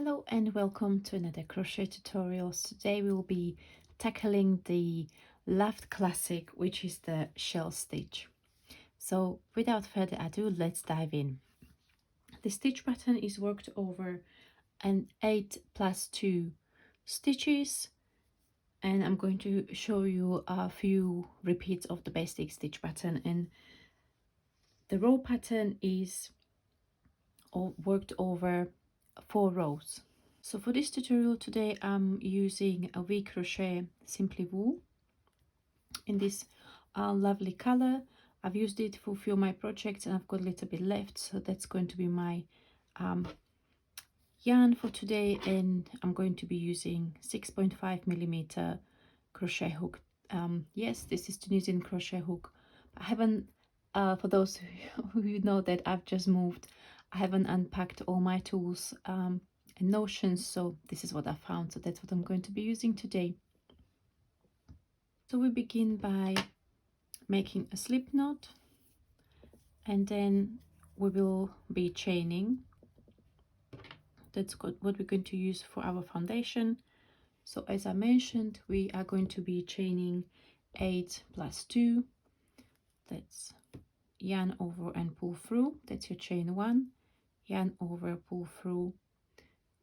Hello and welcome to another crochet tutorials. Today we will be tackling the loved classic, which is the shell stitch. So without further ado, let's dive in. The stitch pattern is worked over an 8+2 stitches, and I'm going to show you a few repeats of the basic stitch pattern. And the row pattern is worked over 4 rows. So for this tutorial today, I'm using a V Crochet Simply Wool in this lovely color. I've used it for a few of my projects and I've got a little bit left, so that's going to be my yarn for today. And I'm going to be using 6.5mm crochet hook. Yes, this is Tunisian crochet hook. I haven't, for those who know that I've just moved, I haven't unpacked all my tools and notions, so this is what I found, so that's what I'm going to be using today. So we begin by making a slip knot, and then we will be chaining. That's what we're going to use for our foundation. So as I mentioned, we are going to be chaining 8+2. That's yarn over and pull through. That's your chain 1. Yarn over, pull through,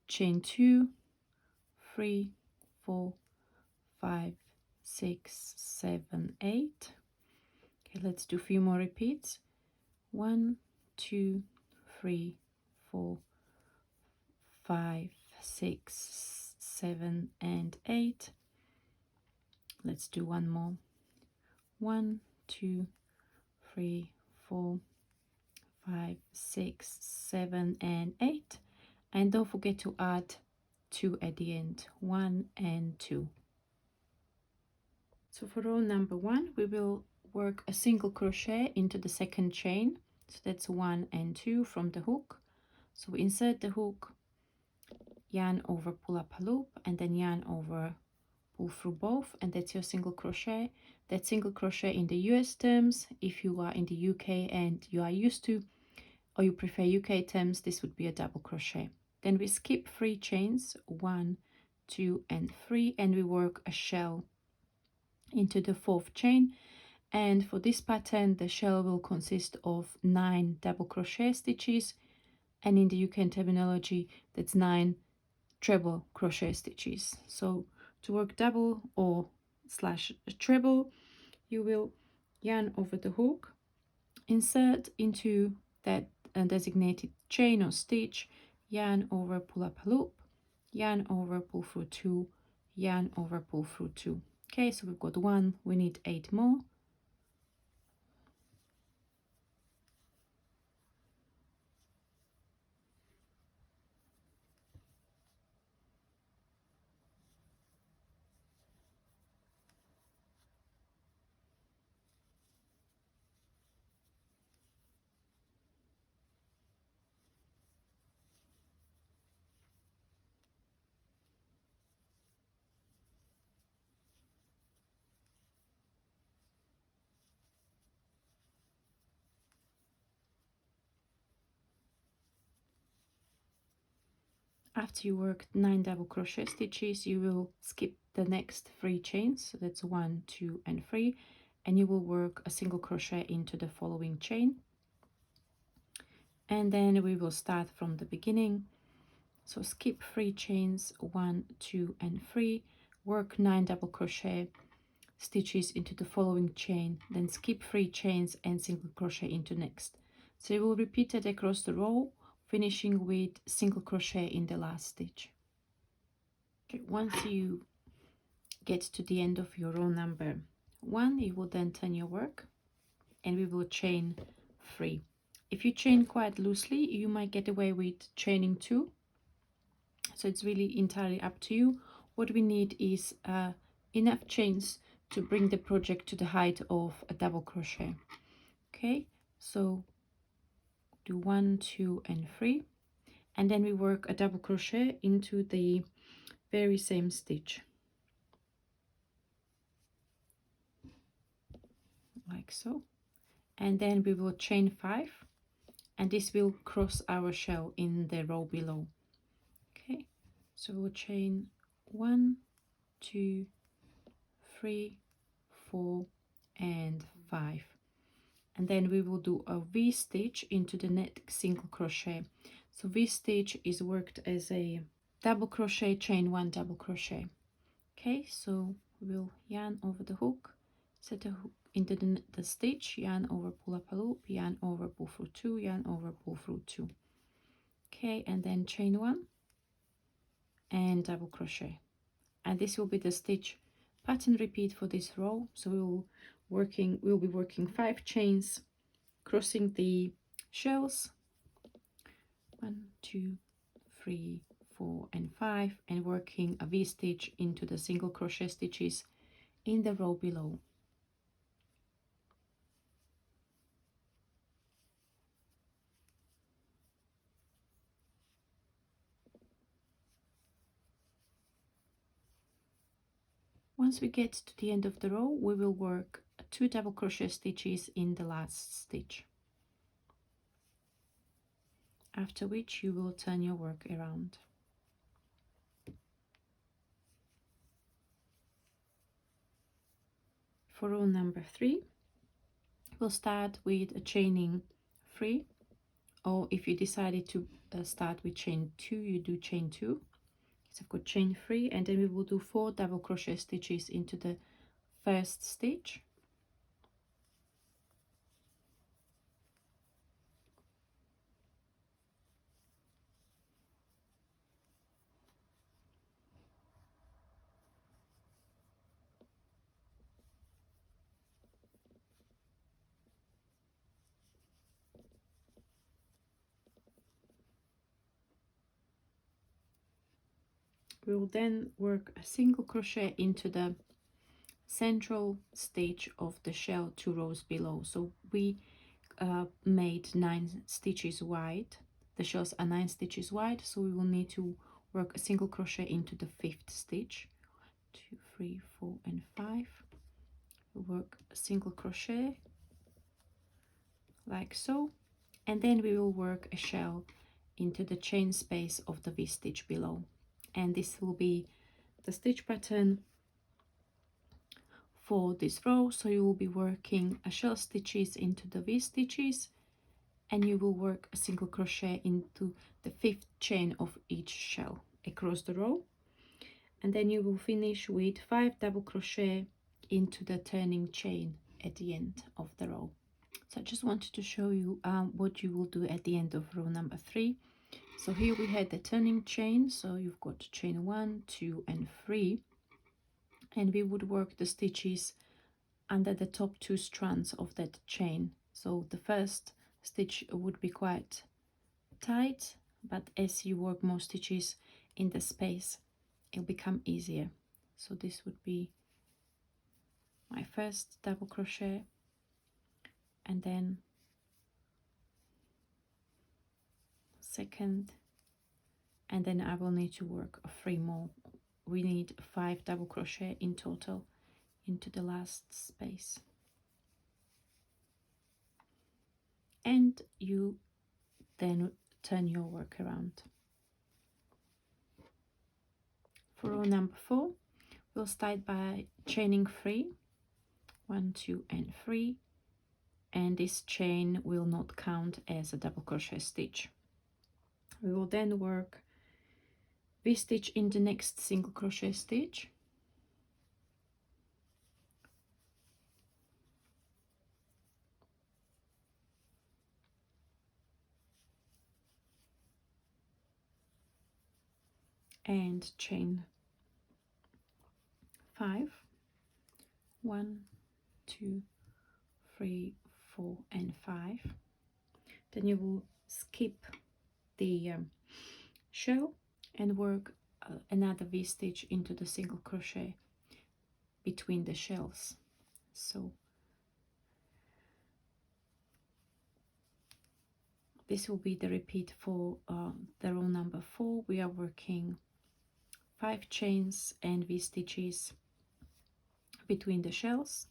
chain 2, 3, 4, 5, 6, 7, 8. Okay, let's do a few more repeats. 1, 2, 3, 4, 5, 6, 7, and 8. Let's do one more. 1, 2, 3, 4, 5, 6, 7, and 8. And don't forget to add 2 at the end. 1 and 2. So for row number 1, we will work a single crochet into the second chain. So that's 1 and 2 from the hook. So we insert the hook, yarn over, pull up a loop, and then yarn over, pull through both, and that's your single crochet. That's single crochet in the US terms. If you are in the UK and you are used to, or you prefer UK terms, this would be a double crochet. Then we skip 3 chains, 1, 2, and 3, and we work a shell into the 4th chain. And for this pattern, the shell will consist of 9 double crochet stitches, and in the UK terminology, that's 9 treble crochet stitches. So to work double or / treble, you will yarn over the hook, insert into that designated chain or stitch, yarn over, pull up a loop, yarn over, pull through 2, yarn over, pull through 2. Okay, so we've got 1, we need 8 more. After you work 9 double crochet stitches, you will skip the next 3 chains. So that's 1, 2, and 3, and you will work a single crochet into the following chain. And then we will start from the beginning. So skip 3 chains, 1, 2, and 3, work 9 double crochet stitches into the following chain, then skip 3 chains and single crochet into next. So you will repeat it across the row, finishing with single crochet in the last stitch. Okay, once you get to the end of your row number 1, you will then turn your work and we will chain 3. If you chain quite loosely, you might get away with chaining 2. So it's really entirely up to you. What we need is enough chains to bring the project to the height of a double crochet. Okay, so do 1, 2, and 3, and then we work a double crochet into the very same stitch, like so, and then we will chain 5, and this will cross our shell in the row below. Okay, So we'll chain 1, 2, 3, 4 and 5, and then we will do a V-stitch into the next single crochet. So V-stitch is worked as a double crochet, chain 1, double crochet. Okay, so we'll yarn over the hook, set a hook into the stitch, yarn over, pull up a loop, yarn over, pull through 2, yarn over, pull through 2. Okay, and then chain 1 and double crochet, and this will be the stitch pattern repeat for this row. So we'll be working 5 chains, crossing the shells, 1, 2, 3, 4 and 5, and working a V-stitch into the single crochet stitches in the row below. Once we get to the end of the row, we will work 2 double crochet stitches in the last stitch, after which you will turn your work around. For row number 3, we'll start with a chaining 3, or if you decided to start with chain 2, you do chain 2. So I've got chain 3, and then we will do 4 double crochet stitches into the first stitch. We will then work a single crochet into the central stitch of the shell 2 rows below. So we made 9 stitches wide. The shells are 9 stitches wide, so we will need to work a single crochet into the 5th stitch. 2, 3, 4 and 5. We'll work a single crochet like so, and then we will work a shell into the chain space of the V-stitch below, and this will be the stitch pattern for this row. So you will be working a shell stitches into the V-stitches, and you will work a single crochet into the 5th chain of each shell across the row, and then you will finish with 5 double crochet into the turning chain at the end of the row. So I just wanted to show you what you will do at the end of row number 3. So here we had the turning chain, so you've got chain 1, 2 and 3, and we would work the stitches under the top 2 strands of that chain. So the first stitch would be quite tight, but as you work more stitches in the space, it'll become easier. So this would be my first double crochet, and then second, and then I will need to work 3 more. We need 5 double crochet in total into the last space, and you then turn your work around. For row number 4, we'll start by chaining 3, 1, 2 and 3, and this chain will not count as a double crochet stitch. We will then work V-stitch in the next single crochet stitch, and chain 5, 1, 2, 3, 4 and 5. Then you will skip the shell and work another V-stitch into the single crochet between the shells. So this will be the repeat for the row number 4. We are working 5 chains and V-stitches between the shells,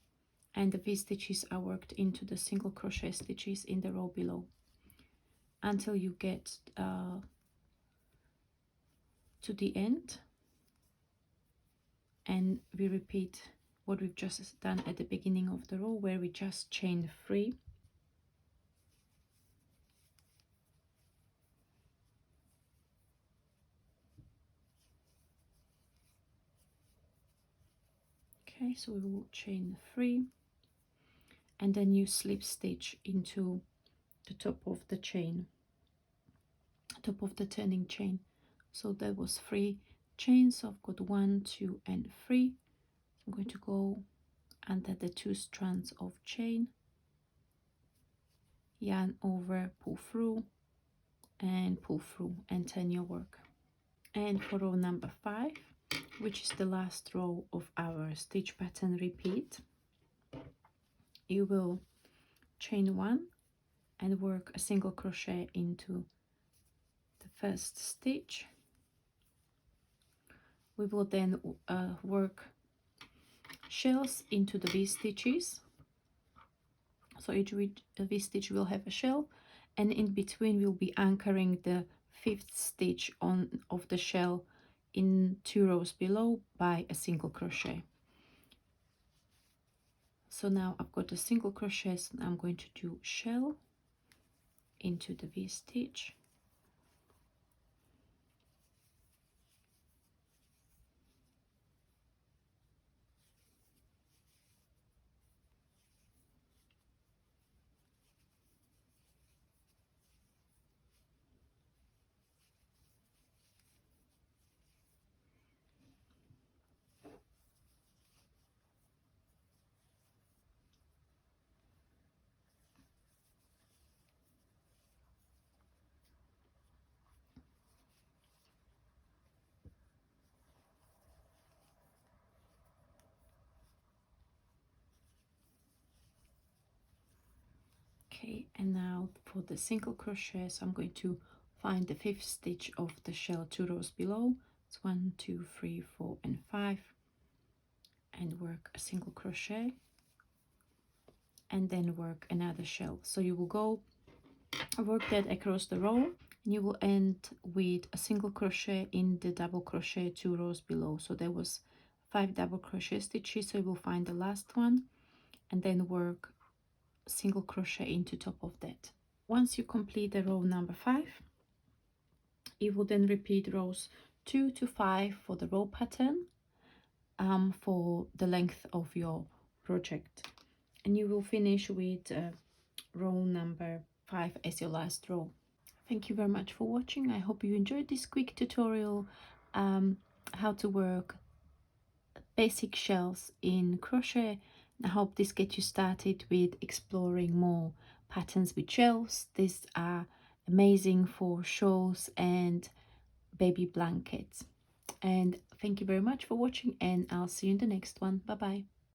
and the V-stitches are worked into the single crochet stitches in the row below until you get to the end, and we repeat what we've just done at the beginning of the row, where we just chain 3. Okay, so we will chain 3, and then you slip stitch into the top of the chain, top of the turning chain. So there was 3 chains, so I've got 1, 2 and 3. I'm going to go under the 2 strands of chain, yarn over, pull through and pull through, and turn your work. And for row number 5, which is the last row of our stitch pattern repeat, you will chain 1 and work a single crochet into the first stitch. We will then work shells into the V stitches, so each V stitch will have a shell, and in between we'll be anchoring the 5th stitch of the shell in 2 rows below by a single crochet. So now I've got a single crochet, so I'm going to do shell into the V stitch, okay. And now for the single crochet, so I'm going to find the 5th stitch of the shell 2 rows below. It's 1, 2, 3, 4 and 5, and work a single crochet, and then work another shell. So you will go work that across the row, and you will end with a single crochet in the double crochet 2 rows below. So there was 5 double crochet stitches, so you will find the last one and then work single crochet into top of that. Once you complete the row number 5, you will then repeat rows 2 to 5 for the row pattern for the length of your project, and you will finish with row number 5 as your last row. Thank you very much for watching. I hope you enjoyed this quick tutorial how to work basic shells in crochet. I hope this gets you started with exploring more patterns with shells. These are amazing for shawls and baby blankets. And thank you very much for watching, and I'll see you in the next one. Bye bye.